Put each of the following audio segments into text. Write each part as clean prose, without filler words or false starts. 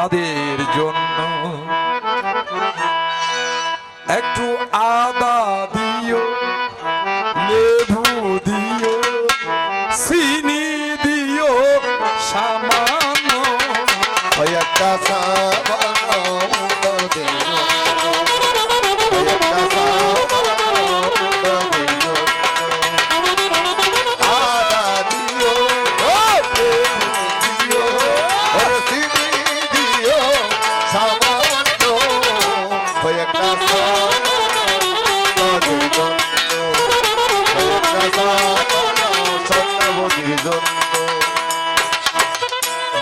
তাদের জন্য একটু আদা দিও, লেবু দিও, চিনি দিও সামান্য, ওই একটা সামান্য তোদের জন্য, ওই একটা সামান্য তোদের জন্য। আদা দিও, লেবু দিও, ওরে চিনি দিও সামান্য, ওই একটা সামান্য তোদের জন্য, ওই একটা সামান্য সত্যবতীর জন্য।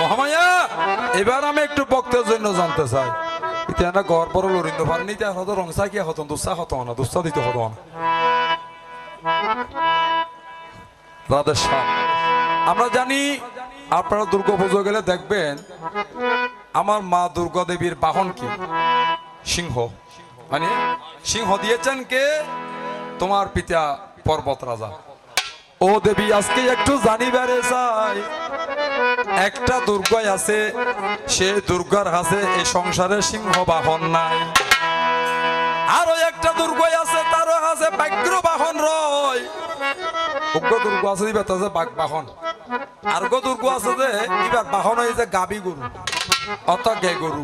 মহামায়া এবার আমি একটু বক্তের জন্য জানতে চাই, ইতিহাসটা গড় বড় লরিন্দ পারেনি, ইতিহাস হতো রংসা কি হতো, দুঃসা হতো না, দুঃসা দিতে হতো না। রাধেশ্যাম, আমরা জানি আপনারা দুর্গা পুজো গেলে দেখবেন আমার মা দুর্গা দেবীর বাহন কি সিংহ, মানে সিংহ দিয়েছেন কে? তোমার পিতা পর্বত রাজা। ও দেবী আজকে একটু জানিবারে চাই, একটা দুর্গাই আছে, সে দুর্গার হাতে এই সংসারে সিংহ বাহন নাই। আরো একটা দুর্গাই আছে, তারও হাতে ব্যাঘ্র বাহন রয়। উগ্র দুর্গা আছে দিবে তো বাঘ বাহন, আর গো দুর্গা আছে যে এবার বাহন হয়েছে গাবি গরু, অত গে গরু।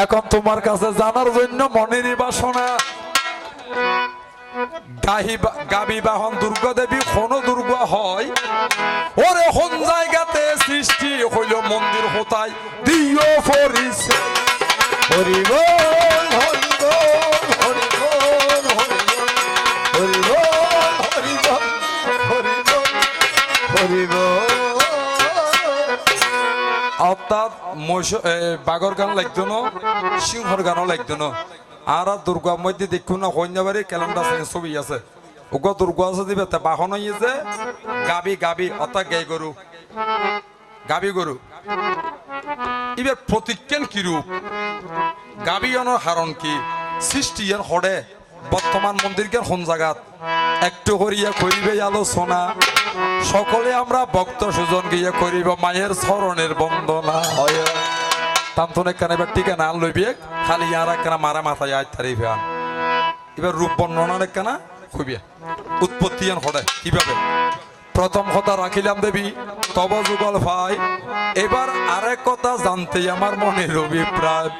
এখন তোমার কাছে জানার জন্য মনেরই বাসনা, গাবি বাহন দুর্গা দেবী কোন দুর্গা হয়? ওরে কোন জায়গাতে সৃষ্টি হইল মন্দির হোতায় দিও ফরিছে। হরি বল হরি বল হরি বল হরি বল হরি বল হরি বল হরি বল। অর্থাৎ বাঘর গান লাগতো না, সিংহর গানও লাগতো না। আর দুর্গার মধ্যে দেখুন না কন্যাবাড়ি ক্যালেন্ডার ছবি আছে, ওগো দুর্গা আছে দিবে বাহন হইছে গাবি গাবি, অর্থাৎ গাই গরু, গাবি গরু। এবার প্রতিজ্ঞান কি রূপ, গাবি অনর হারণ কি, সৃষ্টি এর হড়ে বর্তমান মন্দির কেন কোন জায়গাত একটু করিয়া করিবে আলোচনা, সকলে আমরা ভক্ত সুজন গিয়ে করিব মায়ের চরণের বন্দনা। তান্তনে কেন এবার টিকা না লইবে খালি আর কেনা মারা মাথায় আয় থারিবে। এবার রূপ বর্ণনা কেনা খুবিয়া উৎপত্তি এন হড়ে কিভাবে। প্রথম কথা রাখিলাম দেবী তব যুগল ভাই, এবার আরেক কথা জানতে আমার মনের অভিপ্রায়।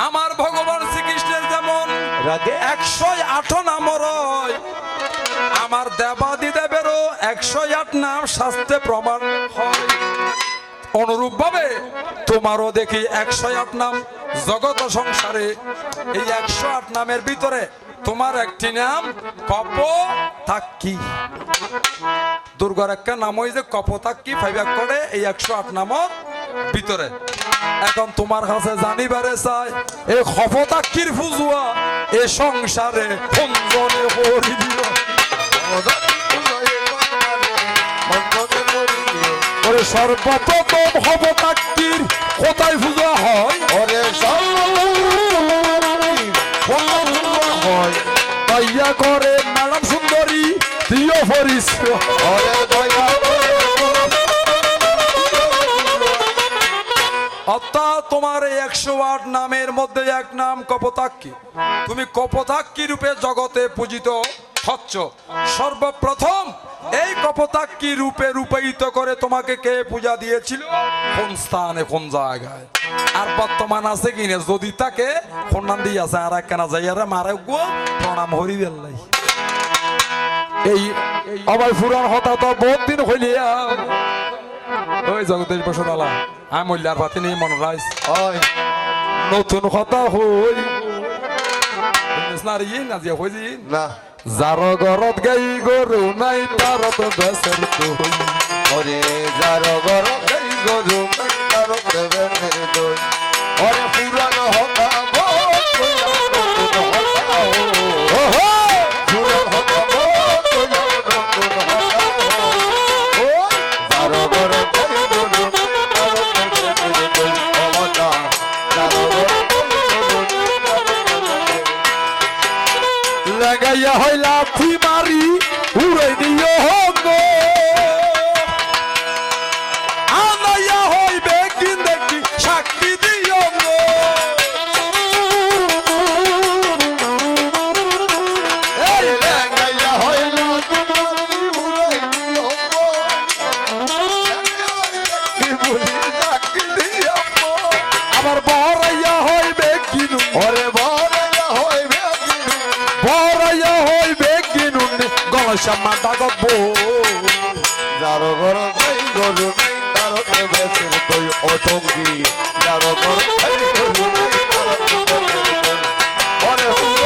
আমার ভগবান শ্রীকৃষ্ণের যেমন 108 নাম রয়, আমার দেবাদি দেবেরও 108 নাম শাস্ত্রে প্রমাণ হয়। অনুরূপ ভাবে তোমারও দেখি 108 নাম জগত সংসারে। এই 108 নামের ভিতরে তোমার একটি নাম কপোতাক্ষী। দুর্গার একটা নাম হয়েছে কপোতাক্ষী, ফাইভাগ করে এই 108 নামের ভিতরে। এখন তোমার কাছে জানিবারে চাই, এই কপোতাক্ষীর ফুজুয়া এ সংসারে কোনজনে হরি দিল? ওরে সর্বপ্রথম কপোতাক্ষীর কোথায় পূজা হয়? ওরে হয় দয়া করে ম্যাডাম সুন্দরী দিও ফরিস। অর্থাৎ তোমার এই 108 নামের মধ্যে এক নাম কপোতাক্ষী। তুমি কপোতাক্ষী রূপে জগতে পূজিত হচ্ছ। সর্বপ্রথম এই কপোতাক্ষী রূপে রূপায়িত করে তোমাকে কে পূজা দিয়েছিল, কোন স্থানে কোন জায়গায়? আর বর্তমান আছে কিনে যদি তাকে খন্ডান দিয়ে আছে আর একখানা যাইয়ারা মারে গো প্রণাম হরি বেল্লাই। এই আবার ফুরান হতা তো বহুত দিন হইলিয়া ওই জগতের বসত আলা আমি মূল্যার পাতি নেই মনে রাইস নতুন কথা হই না রে না যে হই না যার ঘরত গাই গরু নাই তার তো দেশের দই। ওরে যার ঘর গাই গরু নাই তার দেশের দই। ওরে পুরান হতা লাগাইয়া হয় লাথি মারি উড়ে দিও গো, আনাইয়া হয় বেগিন দেখি টঙ্গি যার ঘর এই গরু ওরে ফুল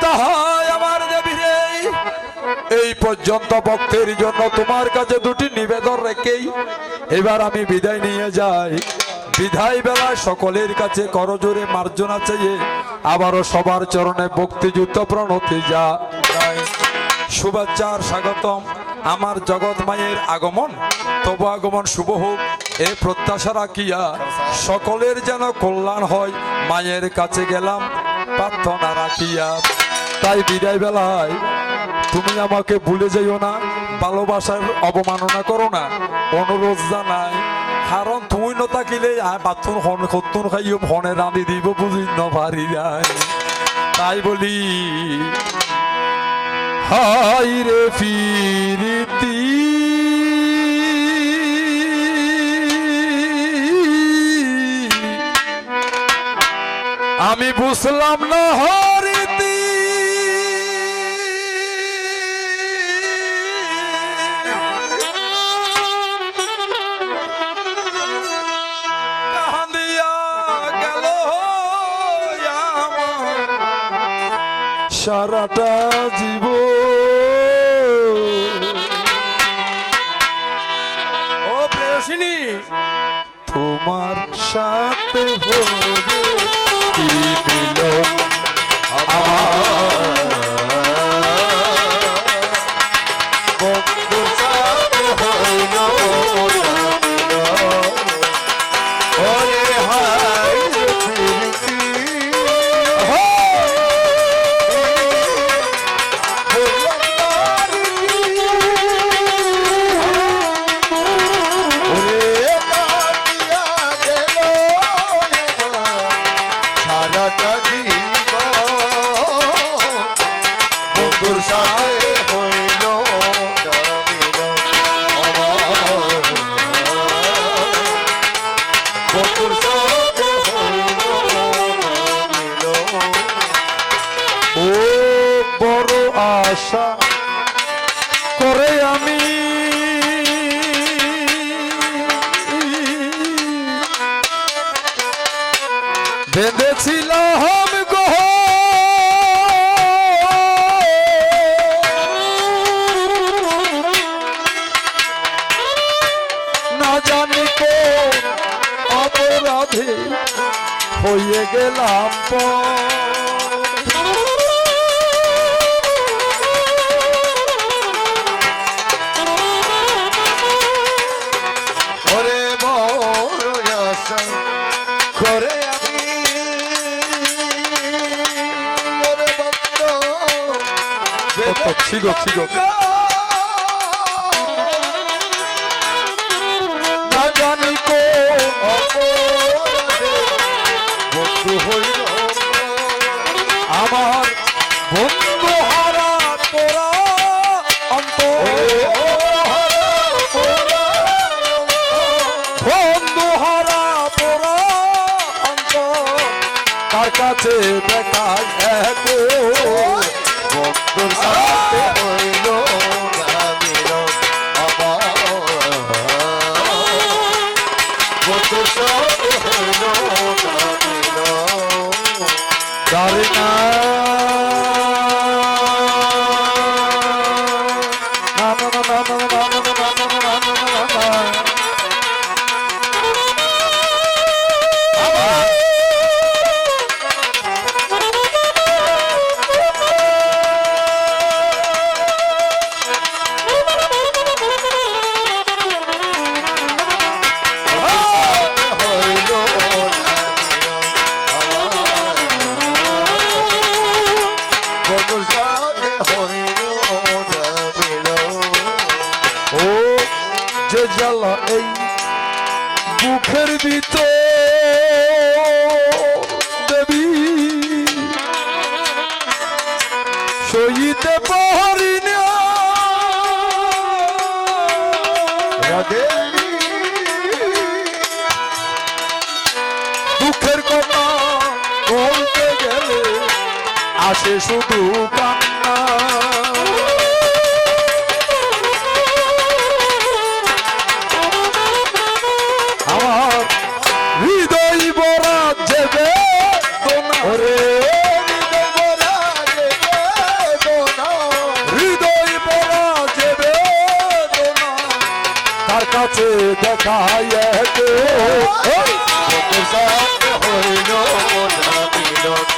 তাহাই আমার দেবী রে, এই পর্যন্ত ভক্তের জন্য তোমার কাছে দুটি নিবেদন রেখেই এবার আমি বিদায় নিয়ে যাই। বিদায় বেলায় সকলের কাছে করজোরে মার্জনা চেয়ে আবারও সবার চরণে ভক্তিযুক্ত প্রণতি যা শুভেচ্ছার স্বাগতম। আমার জগৎ মায়ের আগমন, তবু আগমন শুভ হোক এ প্রত্যাশা রাখিয়া সকলের যেন কল্যাণ হয় মায়ের কাছে গেলাম প্রার্থনা রাখিয়া। তাই বিদায় বেলায় তুমি আমাকে ভুলে যাইও না, ভালোবাসার অবমাননা করো না, অনুরোধ জানাই। কারণ তুই ন থাকিলে বাথরুম হন খতুন খাইও ফনে রাঁধি দিব বুঝি ন পারি নাই। তাই বলি হাই রে ফিরিতি আমি বুঝলাম না হরিতি কান্দিয়া গেল আমার সারাটা জীব। ও প্রেয়সিনী, তোমার সাথে হবে কি মিলন আমার বন্ধুর সাথে হইল ওরে হাই ফিরতি সারাটা জীবন বন্ধুর সাথে হইল বন্ধুর সাথে হইল ও বড় আশা করে আমি বেঁধেছিলাম গো না জানি কোন অপরাধে হয়ে গেলাম ওরে বড় আশা করে আমি ওরে বন্ধু ছিগো ছিগো না জানি কোন অপরাধে বন্ধু হইল আমার বন্ধু হারা তোরা বন্ধু হারা তোরা তার কাছে দেখায় এক বন্ধুর সাথে হইল মিলন আমার বন্ধুর সাথে হইল মিলন দাঁড়ি না যে জ্বালা এই বুকের ভিতর দেবী সইতে পারি না রাধে দুঃখের কথা বলতে গেলে আসে শুধু কান্না আমার হৃদয় ভরা যে বেদনা ওরে হৃদয় ভরা যে বেদনা, হৃদয় ভরা যে বেদনা তার কাছে দেখায় চোখের সামনে হইল না মিলন